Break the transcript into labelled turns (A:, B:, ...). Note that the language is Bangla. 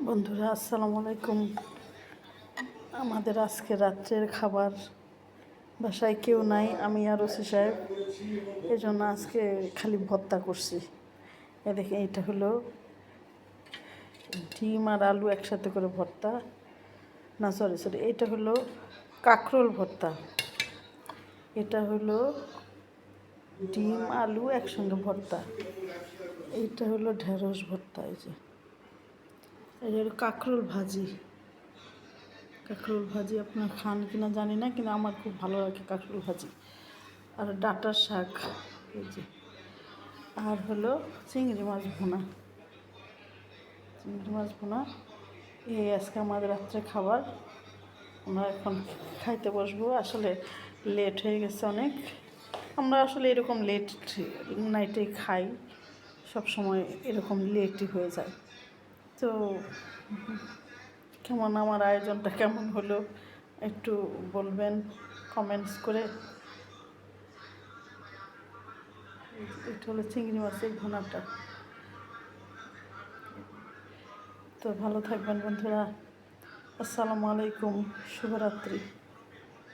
A: বন্ধুরা আসসালামু আলাইকুম। আমাদের আজকে রাত্রের খাবার, বাসায় কেউ নাই, আমি আর ওসি সাহেব, এই জন্য আজকে খালি ভর্তা করছি। এ দেখে এটা হলো ডিম আর আলু একসাথে করে ভর্তা, না সরি, এটা হলো কাঁকরোল ভর্তা, এটা হলো ডিম আলু একসঙ্গে ভর্তা, এইটা হলো ঢেঁড়স ভর্তা, এই হলো কাঁকরোল ভাজি। কাঁকরোল ভাজি আপনার খান কিনা জানি না, কিন্তু আমার খুব ভালো লাগে কাঁকরোল ভাজি। আর ডাঁটার শাক, এই যে, আর হলো চিংড়ি মাছ ভুনা। এই আজকে আমাদের রাত্রে খাবার। আমরা এখন খাইতে বসবো। আসলে লেট হয়ে গেছে অনেক। আমরা আসলে এরকম লেট নাইটে খাই, সব সময় এরকম লেটই হয়ে যায়। তো কেমন আমার আয়োজনটা কেমন হলো একটু বলবেন কমেন্টস করে। এটা হলো চিংড়ি মাছের ভুনাটা। তো ভালো থাকবেন বন্ধুরা। আসসালামু আলাইকুম, শুভরাত্রি।